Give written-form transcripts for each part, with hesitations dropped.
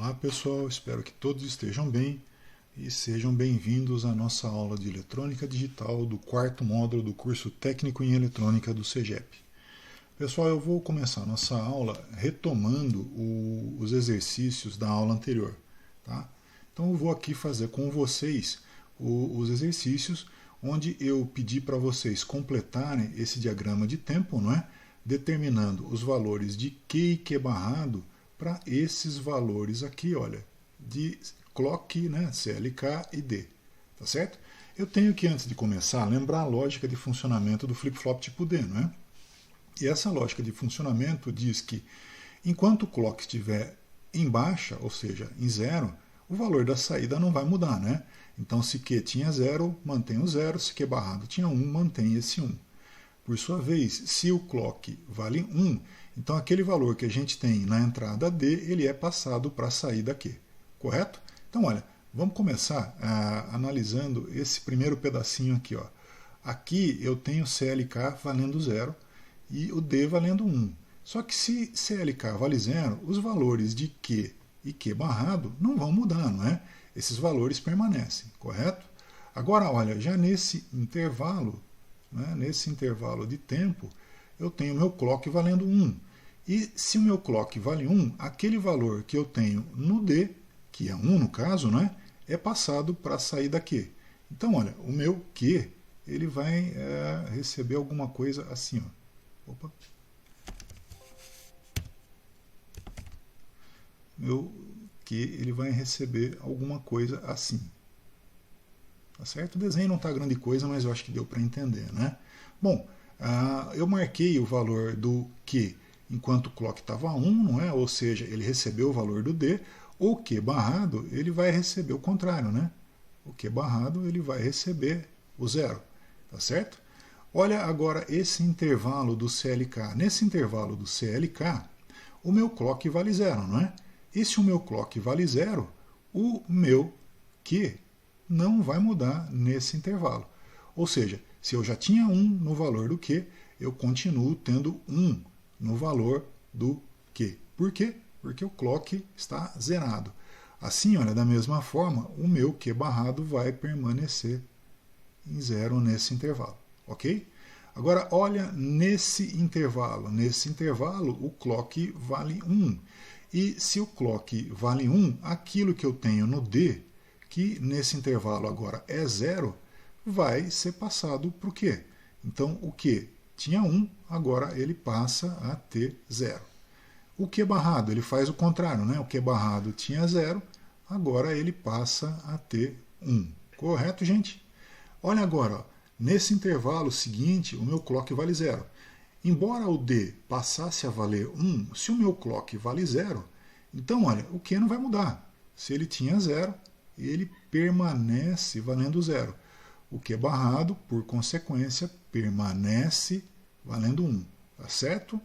Olá pessoal, espero que todos estejam bem e sejam bem-vindos à nossa aula de Eletrônica Digital do quarto módulo do curso Técnico em Eletrônica do CEGEP. Pessoal, eu vou começar a nossa aula retomando os exercícios da aula anterior. Tá? Então eu vou aqui fazer com vocês os exercícios onde eu pedi para vocês completarem esse diagrama de tempo, não é? Determinando os valores de Q e Q barrado para esses valores aqui, olha, de clock, né, CLK e D, tá certo? Eu tenho que, antes de começar, lembrar a lógica de funcionamento do flip-flop tipo D, não é? E essa lógica de funcionamento diz que, enquanto o clock estiver em baixa, ou seja, em zero, o valor da saída não vai mudar, né? Então, se Q tinha 0, mantém o 0, se Q barrado tinha 1, mantém esse 1. Por sua vez, se o clock vale 1, então aquele valor que a gente tem na entrada D, ele é passado para a saída Q, correto? Então, olha, vamos começar analisando esse primeiro pedacinho aqui. Ó. Aqui eu tenho CLK valendo 0 e o D valendo 1. Só que se CLK vale 0, os valores de Q e Q barrado não vão mudar, não é? Esses valores permanecem, correto? Agora, olha, já nesse intervalo, né, nesse intervalo de tempo, eu tenho meu clock valendo 1. E se o meu clock vale 1, aquele valor que eu tenho no D, que é 1 no caso, né, é passado para a saída Q. Então, olha, o meu Q ele vai receber alguma coisa assim. Ó. Opa. Meu Q ele vai receber alguma coisa assim. Tá certo? O desenho não está grande coisa, mas eu acho que deu para entender, né? Bom, eu marquei o valor do Q enquanto o clock estava 1, não é? Ou seja, ele recebeu o valor do D. O Q barrado, ele vai receber o contrário, né? O Q barrado, ele vai receber o 0, tá certo? Olha agora esse intervalo do CLK. Nesse intervalo do CLK, o meu clock vale 0, não é? E se o meu clock vale 0, o meu Q não vai mudar nesse intervalo. Ou seja, se eu já tinha 1 no valor do Q, eu continuo tendo 1 no valor do Q. Por quê? Porque o clock está zerado. Assim, olha, da mesma forma, o meu Q barrado vai permanecer em 0 nesse intervalo. Ok? Agora, olha nesse intervalo. Nesse intervalo, o clock vale 1. E se o clock vale 1, aquilo que eu tenho no D, que nesse intervalo agora é 0, vai ser passado para o Q. Então, o Q tinha 1, agora ele passa a ter 0. O Q barrado, ele faz o contrário, né? O Q barrado tinha 0, agora ele passa a ter 1. Correto, gente? Olha agora, ó, nesse intervalo seguinte, o meu clock vale 0. Embora o D passasse a valer 1, se o meu clock vale 0, então, olha, o Q não vai mudar. Se ele tinha 0, ele permanece valendo 0. O Q barrado, por consequência, permanece valendo 1. Tá certo?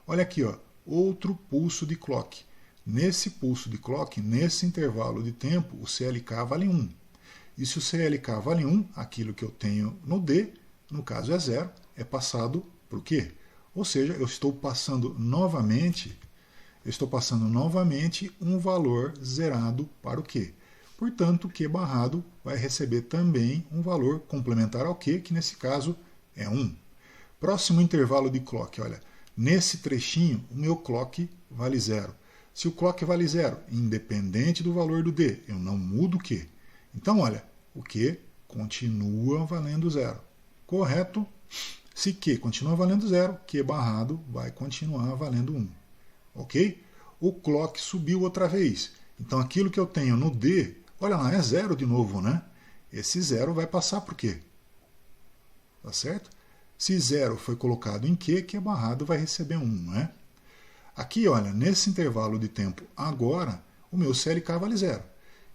Olha aqui, ó, outro pulso de clock. Nesse pulso de clock, nesse intervalo de tempo, o CLK vale 1. E se o CLK vale 1, aquilo que eu tenho no D, no caso é 0, é passado para o Q. Ou seja, eu estou passando novamente um valor zerado para o Q. Portanto, o Q barrado vai receber também um valor complementar ao Q, que nesse caso é 1. Próximo intervalo de clock, olha, nesse trechinho o meu clock vale 0. Se o clock vale 0, independente do valor do D, eu não mudo o Q. Então, olha, o Q continua valendo 0. Correto? Se Q continua valendo 0, Q barrado vai continuar valendo 1. Ok? O clock subiu outra vez. Então, aquilo que eu tenho no D, olha lá, é 0 de novo, né? Esse 0 vai passar para o Q. Tá certo? Se 0 foi colocado em Q, Q barrado vai receber 1, né? Aqui, olha, nesse intervalo de tempo agora, o meu CLK vale 0.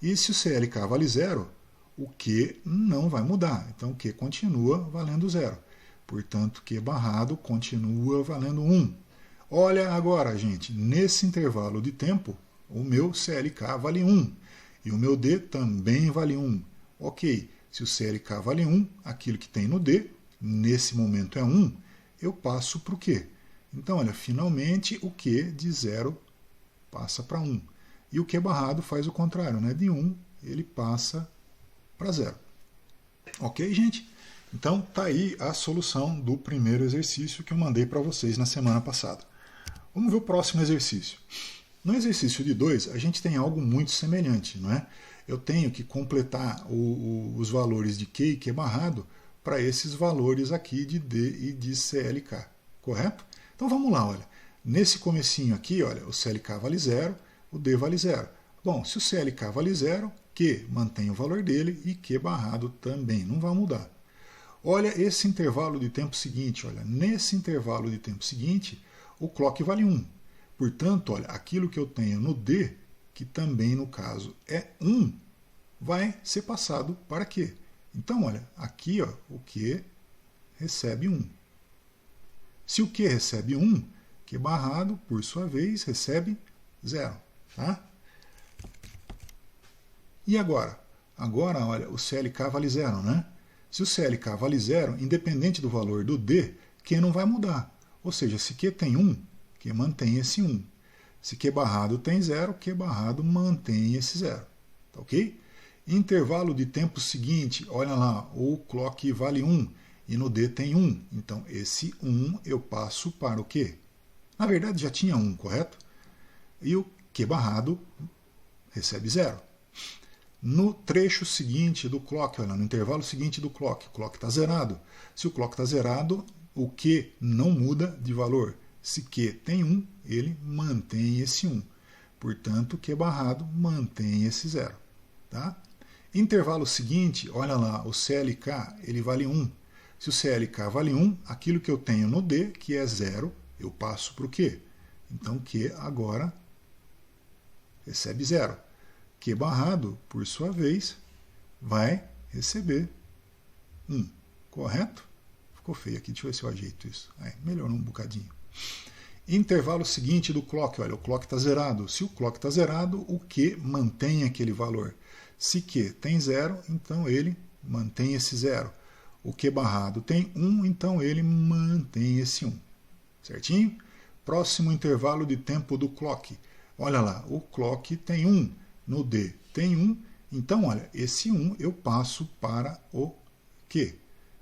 E se o CLK vale 0, o Q não vai mudar. Então, o Q continua valendo 0. Portanto, Q barrado continua valendo 1. Olha agora, gente, nesse intervalo de tempo, o meu CLK vale 1. E o meu D também vale 1. Ok, se o CLK vale 1, aquilo que tem no D, nesse momento é 1, eu passo para o Q. Então, olha, finalmente o Q de 0 passa para 1. E o Q barrado faz o contrário, né? De 1 ele passa para 0. Ok, gente? Então tá aí a solução do primeiro exercício que eu mandei para vocês na semana passada. Vamos ver o próximo exercício. No exercício de 2, a gente tem algo muito semelhante, não é? Eu tenho que completar os valores de Q e Q barrado para esses valores aqui de D e de CLK, correto? Então vamos lá, olha. Nesse comecinho aqui, olha, o CLK vale 0, o D vale 0. Bom, se o CLK vale 0, Q mantém o valor dele e Q barrado também, não vai mudar. Olha esse intervalo de tempo seguinte, olha, nesse intervalo de tempo seguinte, o clock vale 1. Portanto, olha, aquilo que eu tenho no D, que também no caso é 1, vai ser passado para Q. Então, olha, aqui ó, o Q recebe 1. Se o Q recebe 1, Q barrado, por sua vez, recebe 0. Tá? E agora? Agora, olha, o CLK vale 0, né? Se o CLK vale 0, independente do valor do D, Q não vai mudar. Ou seja, se Q tem 1, Q mantém esse 1. Se Q barrado tem 0, Q barrado mantém esse 0. Tá ok? Intervalo de tempo seguinte, olha lá, o clock vale 1 e no D tem 1. Então, esse 1 eu passo para o Q. Na verdade, já tinha 1, correto? E o Q barrado recebe 0. No trecho seguinte do clock, olha, no intervalo seguinte do clock, o clock está zerado. Se o clock está zerado, o Q não muda de valor. Se Q tem 1, ele mantém esse 1. Portanto, Q barrado mantém esse 0. Tá? Intervalo seguinte, olha lá, o CLK ele vale 1. Se o CLK vale 1, aquilo que eu tenho no D, que é 0, eu passo para o Q. Então, Q agora recebe 0. Q barrado, por sua vez, vai receber 1. Correto? Ficou feio aqui, deixa eu ver se eu ajeito isso. Melhorou um bocadinho. Intervalo seguinte do clock, olha, o clock está zerado. Se o clock está zerado, o Q mantém aquele valor. Se Q tem 0, então ele mantém esse 0. O Q barrado tem 1, então ele mantém esse 1. Certinho? Próximo intervalo de tempo do clock. Olha lá, o clock tem 1. No D tem 1, então olha, esse 1 eu passo para o Q.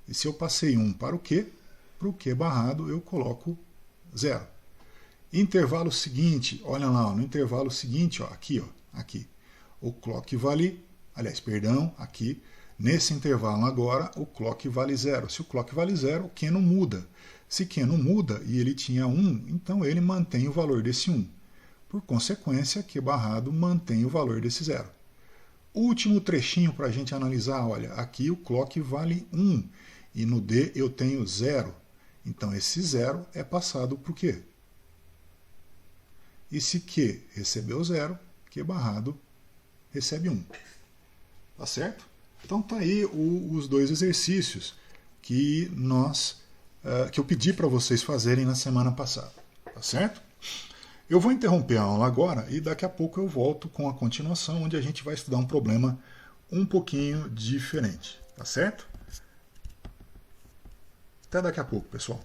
E se eu passei 1 para o Q barrado eu coloco 0. Intervalo seguinte, olha lá, no intervalo seguinte, ó, aqui, o clock vale, aqui, nesse intervalo agora, o clock vale 0. Se o clock vale 0, o Q não muda. Se Q não muda e ele tinha 1, então ele mantém o valor desse 1. Por consequência, Q barrado mantém o valor desse 0. Último trechinho para a gente analisar, olha, aqui o clock vale 1 e no D eu tenho 0. Então esse 0 é passado para o Q. E se Q recebeu 0, Q barrado recebe 1. Tá certo? Então tá aí os dois exercícios que eu pedi para vocês fazerem na semana passada. Tá certo? Eu vou interromper a aula agora e daqui a pouco eu volto com a continuação, onde a gente vai estudar um problema um pouquinho diferente. Tá certo? Até daqui a pouco, pessoal.